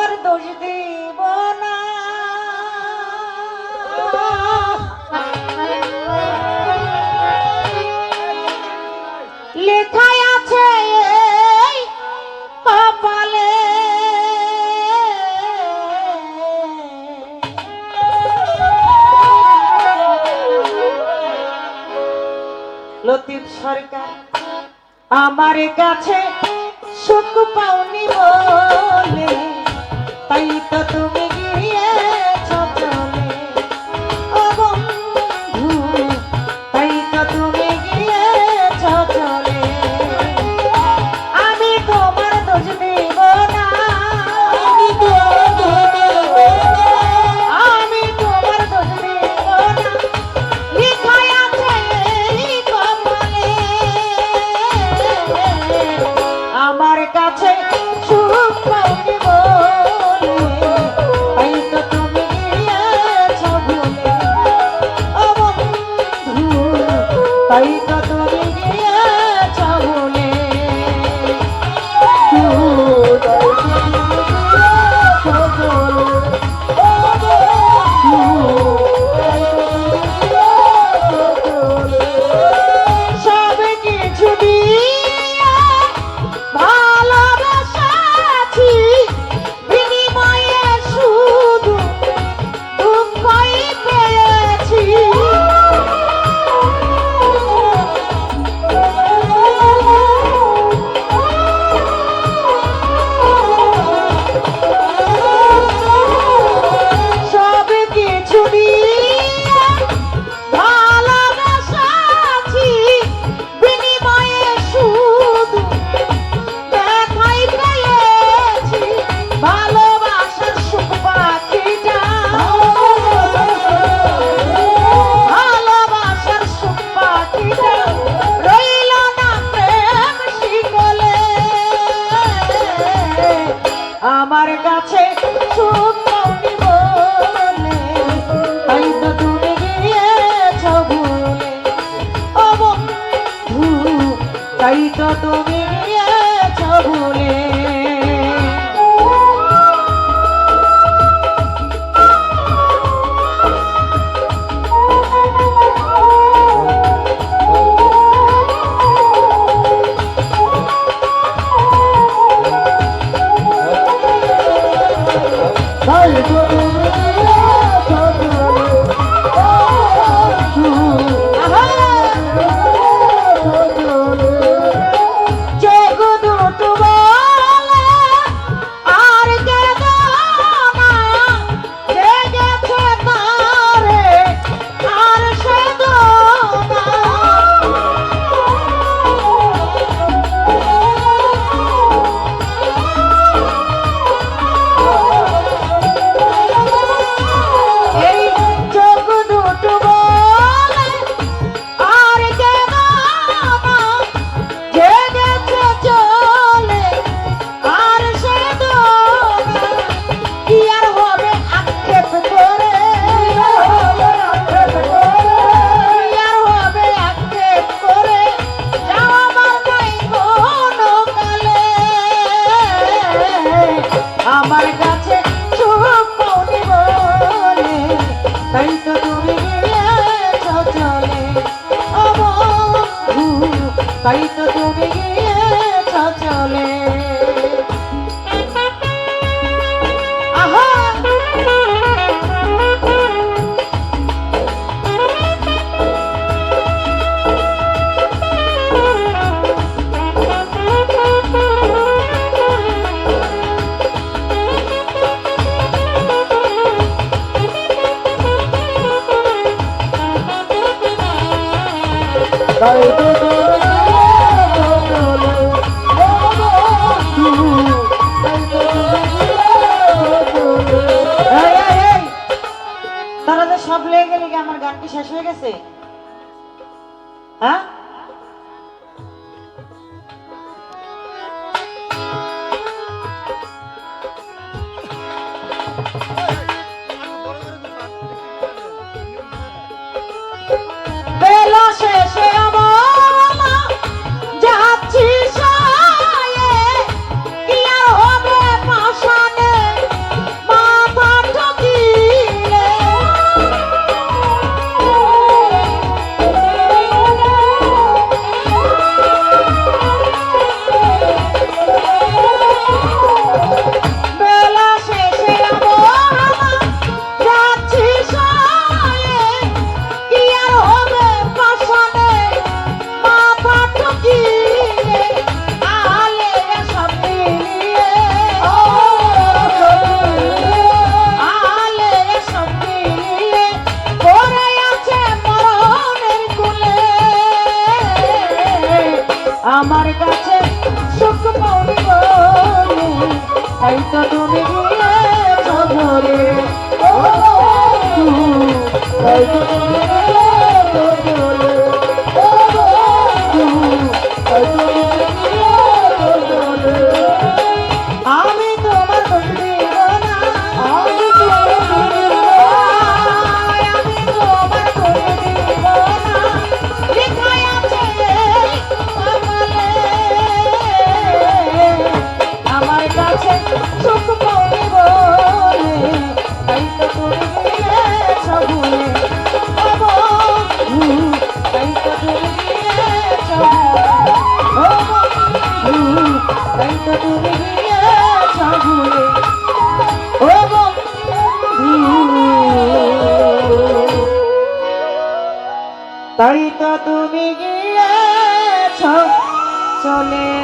তোমার দোষ দিব না, লেখায় আছে এই কপালে। লতিফ সরকার আমার কাছে সুখ পাওনি বলে, তাই তো তুমি গিয়েছ চলে। ও বন্ধু, তাই তো তুমি গিয়েছ চলে। আমি তোমার দোষ দেব না, আমি তোমার দোষ দেব না, লিখায় আছে এই কপালে। আমার কাছে সুখ পাওনি বলে, তাই তো তুমি গিয়েছ ভুলে। ও বন্ধু, তাই তো তুমি গিয়েছ ভুলে। সব কিছু দিয়ে ভালোবাসাছি, বিনিময়ে শুধু দুঃখই পেয়েছি। সব কিছু দিয়ে ভালোবাসাছি, বিনিময়ে শুধু ব্যথাই পেয়েছি। ভালোবাসার সুখ পাখিটা, ভালোবাসার সুখ পাখিটা রইল না প্রেম শিকলে। আমার কাছে সুখ পাওনি বলে, তাই তো তুমি গিয়েছ ভুলে। ও বন্ধু, তাই তো তুমি গিয়েছ ভুলে। তাই তো তুমি গিয়েছ ভুলে। চোখ দুটো বলে আর কেঁদো না, জেগেছে তারে আর সেদো না। এই চোখ দুটো বলে আর কেঁদো না, জেগেছে চলে আর সেদো না। কি আর হবে আক্ষেপ করে, কি আর হবে আক্ষেপ করে, যাও আমার নাই কোনো কালে। আমার কাছে সুখ পাওনি বলে, তাই তো তুমি গিয়েছ চলে। ও বন্ধু, তাই তো তুমি গিয়েছ চলে। আহা তাই তো তুমি গিয়েছ চলে। ও বন্ধু, তাই তো তুমি গিয়েছ চলে। এই, এই, এই, তারা তো সব লেগে গেলে কি আমার গান কি শেষ হয়ে গেছে? হ্যাঁ, বেলা শেষে আমার যাচ্ছি সায়ে, কি আর হবে পাশানে আমার কাছে সুখ পাওনি বলে তাই তো তুমি গিয়েছ ভরে ও বন্ধু, তাই তো তুমি গিয়েছ ভরে ও বন্ধু, তাই তো তুমি গিয়েছ ভরে। আমি তোমার দোষ দিব না, আমি তোমার দোষ দিব না, আমি তোমার দোষ দিব না, লেখাই আছে কপালে। আমার কাছে সুখ পাওনি বলে তাই তো তুমি গিয়েছ ভুলে ও বন্ধু, তাই তো তুমি গিয়েছ ভুলে ও বন্ধু, তাই তো তুমি গিয়েছ ভুলে ও বন্ধু, তাই তো তুমি গিয়েছ চলে।